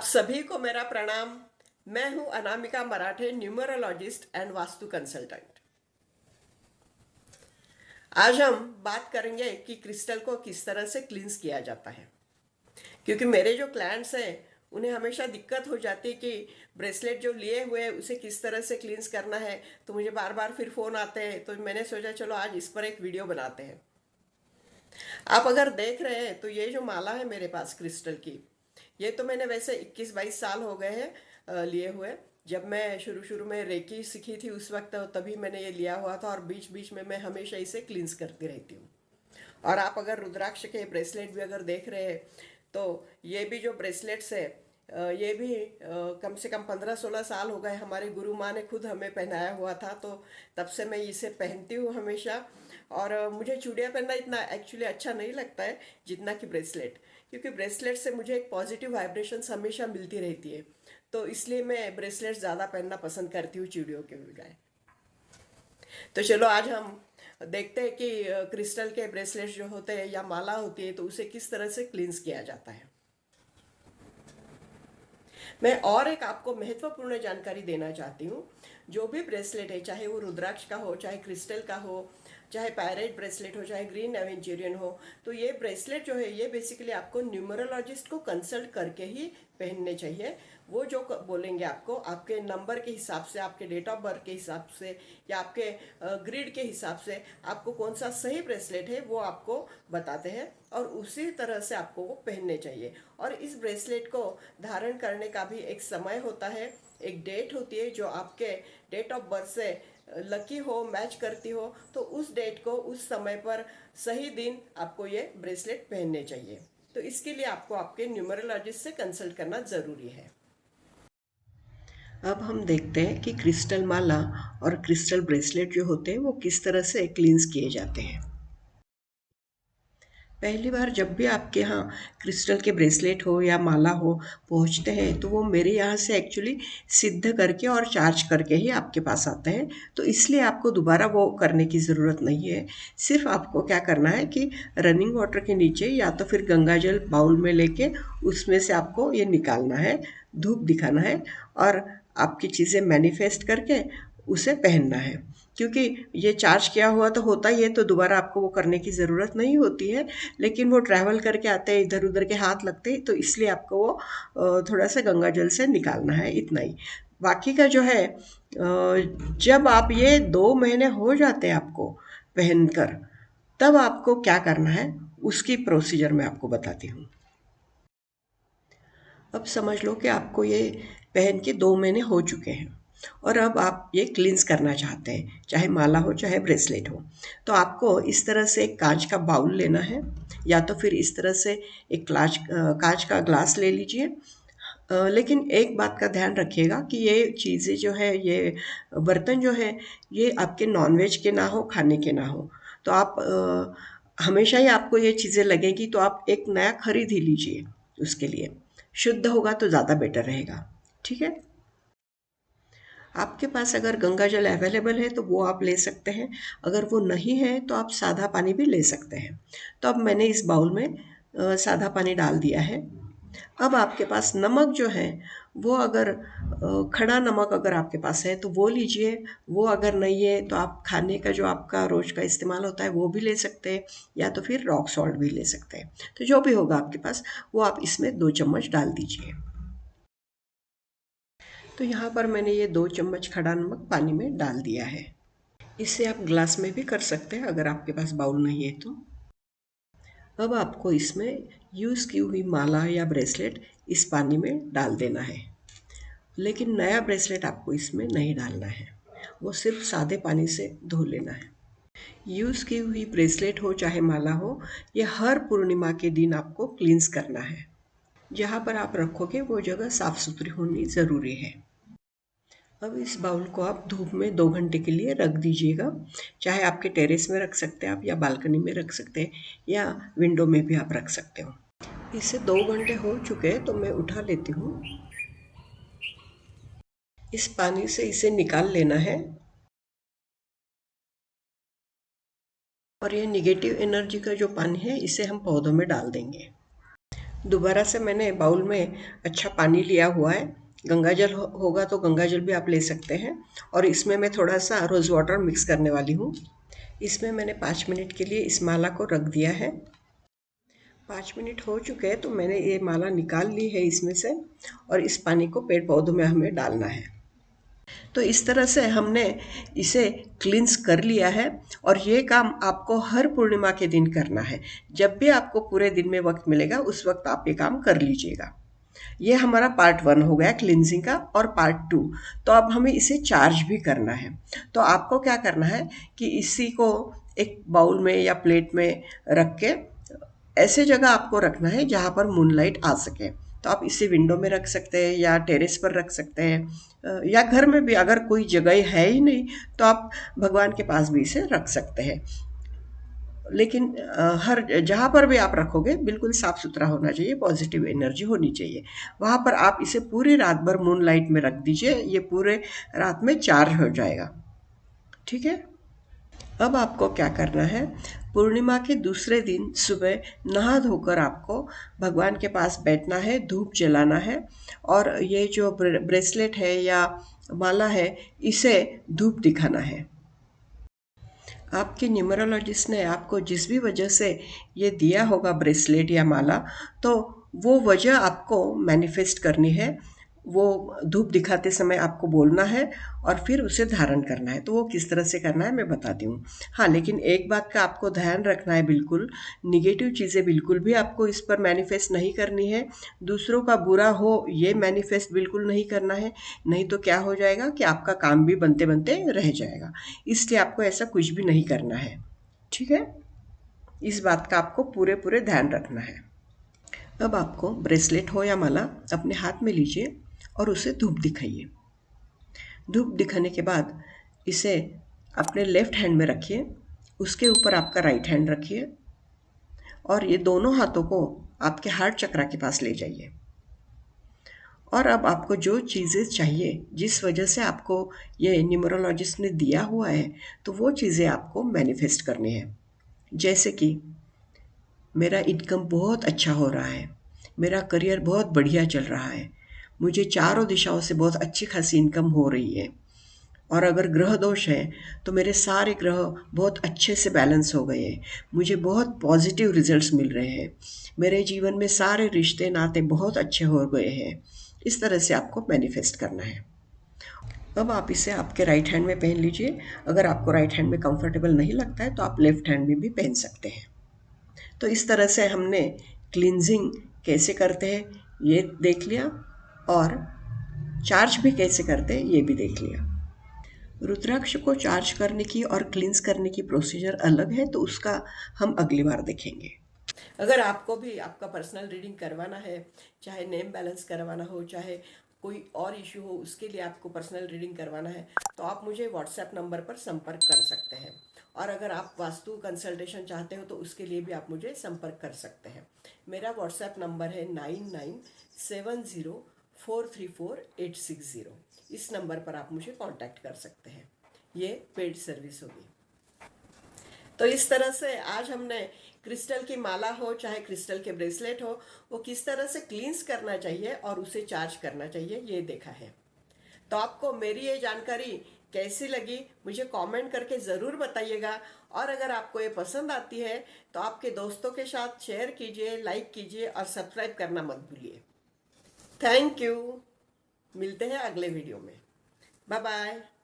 आप सभी को मेरा प्रणाम। मैं हूं अनामिका मराठे, न्यूमरोलॉजिस्ट एंड वास्तु कंसल्टेंट। आज हम बात करेंगे कि क्रिस्टल को किस तरह से क्लींस किया जाता है, क्योंकि मेरे जो क्लाइंट्स हैं उन्हें हमेशा दिक्कत हो जाती है कि ब्रेसलेट जो लिए हुए हैं उसे किस तरह से क्लींस करना है। तो मुझे बार बार फिर फ़ोन आते हैं, तो मैंने सोचा चलो आज इस पर एक वीडियो बनाते हैं। आप अगर देख रहे हैं तो ये जो माला है मेरे पास क्रिस्टल की, ये तो मैंने वैसे 21-22 साल हो गए हैं लिए हुए। जब मैं शुरू शुरू में रेकी सीखी थी उस वक्त तभी मैंने ये लिया हुआ था, और बीच बीच में मैं हमेशा इसे क्लींस करती रहती हूँ। और आप अगर रुद्राक्ष के ब्रेसलेट भी अगर देख रहे हैं तो ये भी जो ब्रेसलेट्स है ये भी कम से कम 15-16 साल हो गए। हमारे गुरु माँ ने खुद हमें पहनाया हुआ था, तो तब से मैं इसे पहनती हूँ हमेशा। और मुझे चूड़ियाँ पहनना इतना एक्चुअली अच्छा नहीं लगता है जितना कि ब्रेसलेट, क्योंकि ब्रेसलेट से मुझे एक पॉजिटिव वाइब्रेशंस हमेशा मिलती रहती है। तो इसलिए मैं ब्रेसलेट ज़्यादा पहनना पसंद करती हूँ चूड़ियों के बजाय। तो चलो आज हम देखते हैं कि क्रिस्टल के ब्रेसलेट जो होते हैं या माला होती है तो उसे किस तरह से क्लींस किया जाता है। मैं और एक आपको महत्वपूर्ण जानकारी देना चाहती हूँ। जो भी ब्रेसलेट है, चाहे वो रुद्राक्ष का हो, चाहे क्रिस्टल का हो, चाहे पायरेट ब्रेसलेट हो, चाहे ग्रीन एवेंचुरियन हो, तो ये ब्रेसलेट जो है ये बेसिकली आपको न्यूमरोलॉजिस्ट को कंसल्ट करके ही पहनने चाहिए। वो जो बोलेंगे आपको, आपके नंबर के हिसाब से, आपके डेट ऑफ बर्थ के हिसाब से या आपके ग्रिड के हिसाब से आपको कौन सा सही ब्रेसलेट है वो आपको बताते हैं, और उसी तरह से आपको वो पहनने चाहिए। और इस ब्रेसलेट को धारण करने का भी एक समय होता है, एक डेट होती है जो आपके डेट ऑफ बर्थ से लकी हो, मैच करती हो। तो उस डेट को, उस समय पर, सही दिन आपको ये ब्रेसलेट पहनने चाहिए। तो इसके लिए आपको आपके न्यूमरोलॉजिस्ट से कंसल्ट करना ज़रूरी है। अब हम देखते हैं कि क्रिस्टल माला और क्रिस्टल ब्रेसलेट जो होते हैं वो किस तरह से क्लींस किए जाते हैं। पहली बार जब भी आपके यहाँ क्रिस्टल के ब्रेसलेट हो या माला हो पहुँचते हैं तो वो मेरे यहाँ से एक्चुअली सिद्ध करके और चार्ज करके ही आपके पास आते हैं। तो इसलिए आपको दोबारा वो करने की ज़रूरत नहीं है। सिर्फ आपको क्या करना है कि रनिंग वाटर के नीचे या तो फिर गंगा जल बाउल में लेके उसमें से आपको ये निकालना है, धूप दिखाना है और आपकी चीज़ें मैनिफेस्ट करके उसे पहनना है। क्योंकि ये चार्ज किया हुआ तो होता ही है, तो दोबारा आपको वो करने की ज़रूरत नहीं होती है। लेकिन वो ट्रैवल करके आते हैं, इधर उधर के हाथ लगते हैं, तो इसलिए आपको वो थोड़ा सा गंगा जल से निकालना है, इतना ही। बाकी का जो है जब आप ये 2 महीने हो जाते हैं आपको पहनकर, तब आपको क्या करना है उसकी प्रोसीजर मैं आपको बताती हूँ। अब समझ लो कि आपको ये पहन के 2 महीने हो चुके हैं और अब आप ये क्लींस करना चाहते हैं, चाहे माला हो चाहे ब्रेसलेट हो। तो आपको इस तरह से एक कांच का बाउल लेना है, या तो फिर इस तरह से एक कांच का ग्लास ले लीजिए। लेकिन एक बात का ध्यान रखिएगा कि ये चीज़ें जो है, ये बर्तन जो है, ये आपके नॉनवेज के ना हो, खाने के ना हो। तो आप हमेशा ही आपको ये चीज़ें लगेगी तो आप एक नया खरीद ही लीजिए उसके लिए। शुद्ध होगा तो ज़्यादा बेटर रहेगा। ठीक है। आपके पास अगर गंगा जल अवेलेबल है तो वो आप ले सकते हैं, अगर वो नहीं है तो आप सादा पानी भी ले सकते हैं। तो अब मैंने इस बाउल में सादा पानी डाल दिया है। अब आपके पास नमक जो है वो अगर खड़ा नमक अगर आपके पास है तो वो लीजिए। वो अगर नहीं है तो आप खाने का जो आपका रोज़ का इस्तेमाल होता है वो भी ले सकते हैं, या तो फिर रॉक सॉल्ट भी ले सकते हैं। तो जो भी होगा आपके पास वो आप इसमें 2 चम्मच डाल दीजिए। तो यहाँ पर मैंने ये 2 चम्मच खड़ा नमक पानी में डाल दिया है। इसे आप ग्लास में भी कर सकते हैं अगर आपके पास बाउल नहीं है तो। अब आपको इसमें यूज़ की हुई माला या ब्रेसलेट इस पानी में डाल देना है। लेकिन नया ब्रेसलेट आपको इसमें नहीं डालना है, वो सिर्फ सादे पानी से धो लेना है। यूज़ की हुई ब्रेसलेट हो चाहे माला हो, ये हर पूर्णिमा के दिन आपको क्लींस करना है। जहाँ पर आप रखोगे वो जगह साफ़ सुथरी होनी ज़रूरी है। अब इस बाउल को आप धूप में 2 घंटे के लिए रख दीजिएगा। चाहे आपके टेरेस में रख सकते हैं आप, या बालकनी में रख सकते हैं, या विंडो में भी आप रख सकते हो। इसे 2 घंटे हो चुके हैं तो मैं उठा लेती हूँ। इस पानी से इसे निकाल लेना है और ये निगेटिव एनर्जी का जो पानी है इसे हम पौधों में डाल देंगे। दोबारा से मैंने बाउल में अच्छा पानी लिया हुआ है। गंगा जल होगा तो गंगा जल भी आप ले सकते हैं। और इसमें मैं थोड़ा सा रोज़ वाटर मिक्स करने वाली हूँ। इसमें मैंने 5 मिनट के लिए इस माला को रख दिया है। 5 मिनट हो चुके हैं तो मैंने ये माला निकाल ली है इसमें से, और इस पानी को पेड़ पौधों में हमें डालना है। तो इस तरह से हमने इसे क्लींस कर लिया है। और ये काम आपको हर पूर्णिमा के दिन करना है। जब भी आपको पूरे दिन में वक्त मिलेगा उस वक्त आप ये काम कर लीजिएगा। ये हमारा पार्ट 1 हो गया क्लींजिंग का। और पार्ट 2, तो अब हमें इसे चार्ज भी करना है। तो आपको क्या करना है कि इसी को एक बाउल में या प्लेट में रख के ऐसे जगह आपको रखना है जहाँ पर मूनलाइट आ सके। तो आप इसे विंडो में रख सकते हैं या टेरेस पर रख सकते हैं, या घर में भी अगर कोई जगह है ही नहीं तो आप भगवान के पास भी इसे रख सकते हैं। लेकिन हर जहाँ पर भी आप रखोगे बिल्कुल साफ सुथरा होना चाहिए, पॉजिटिव एनर्जी होनी चाहिए। वहाँ पर आप इसे पूरी रात भर मून लाइट में रख दीजिए, ये पूरे रात में चार्ज हो जाएगा। ठीक है। अब आपको क्या करना है, पूर्णिमा के दूसरे दिन सुबह नहा धोकर आपको भगवान के पास बैठना है, धूप जलाना है, और ये जो ब्रेसलेट है या माला है इसे धूप दिखाना है। आपके न्यूमरोलॉजिस्ट ने आपको जिस भी वजह से ये दिया होगा ब्रेसलेट या माला, तो वो वजह आपको मैनिफेस्ट करनी है। वो धूप दिखाते समय आपको बोलना है और फिर उसे धारण करना है। तो वो किस तरह से करना है मैं बताती हूँ। हाँ, लेकिन एक बात का आपको ध्यान रखना है, बिल्कुल निगेटिव चीज़ें बिल्कुल भी आपको इस पर मैनिफेस्ट नहीं करनी है। दूसरों का बुरा हो ये मैनिफेस्ट बिल्कुल नहीं करना है। नहीं तो क्या हो जाएगा कि आपका काम भी बनते बनते रह जाएगा। इसलिए आपको ऐसा कुछ भी नहीं करना है। ठीक है। इस बात का आपको पूरे पूरे ध्यान रखना है। अब आपको ब्रेसलेट हो या माला अपने हाथ में लीजिए और उसे धूप दिखाइए। धूप दिखाने के बाद इसे अपने लेफ्ट हैंड में रखिए, उसके ऊपर आपका राइट हैंड रखिए, और ये दोनों हाथों को आपके हार्ट चक्रा के पास ले जाइए। और अब आपको जो चीज़ें चाहिए, जिस वजह से आपको ये न्यूमरोलॉजिस्ट ने दिया हुआ है, तो वो चीज़ें आपको मैनिफेस्ट करनी है। जैसे कि मेरा इनकम बहुत अच्छा हो रहा है, मेरा करियर बहुत बढ़िया चल रहा है, मुझे चारों दिशाओं से बहुत अच्छी खासी इनकम हो रही है। और अगर ग्रह दोष है तो मेरे सारे ग्रह बहुत अच्छे से बैलेंस हो गए हैं, मुझे बहुत पॉजिटिव रिजल्ट्स मिल रहे हैं, मेरे जीवन में सारे रिश्ते नाते बहुत अच्छे हो गए हैं। इस तरह से आपको मैनिफेस्ट करना है। अब आप इसे आपके राइट हैंड में पहन लीजिए। अगर आपको राइट हैंड में कंफर्टेबल नहीं लगता है तो आप लेफ्ट हैंड में भी पहन सकते हैं। तो इस तरह से हमने क्लींजिंग कैसे करते हैं ये देख लिया, और चार्ज भी कैसे करते हैं ये भी देख लिया। रुद्राक्ष को चार्ज करने की और क्लींस करने की प्रोसीजर अलग है, तो उसका हम अगली बार देखेंगे। अगर आपको भी आपका पर्सनल रीडिंग करवाना है, चाहे नेम बैलेंस करवाना हो, चाहे कोई और इश्यू हो, उसके लिए आपको पर्सनल रीडिंग करवाना है, तो आप मुझे व्हाट्सएप नंबर पर संपर्क कर सकते हैं। और अगर आप वास्तु कंसल्टेशन चाहते हो तो उसके लिए भी आप मुझे संपर्क कर सकते हैं। मेरा व्हाट्सएप नंबर है 9970434860। इस नंबर पर आप मुझे कांटेक्ट कर सकते हैं। ये पेड सर्विस होगी। तो इस तरह से आज हमने क्रिस्टल की माला हो चाहे क्रिस्टल के ब्रेसलेट हो, वो किस तरह से क्लींस करना चाहिए और उसे चार्ज करना चाहिए ये देखा है। तो आपको मेरी ये जानकारी कैसी लगी मुझे कमेंट करके ज़रूर बताइएगा। और अगर आपको ये पसंद आती है तो आपके दोस्तों के साथ शेयर कीजिए, लाइक कीजिए और सब्सक्राइब करना मत भूलिए। Thank you. मिलते हैं अगले वीडियो में। Bye bye.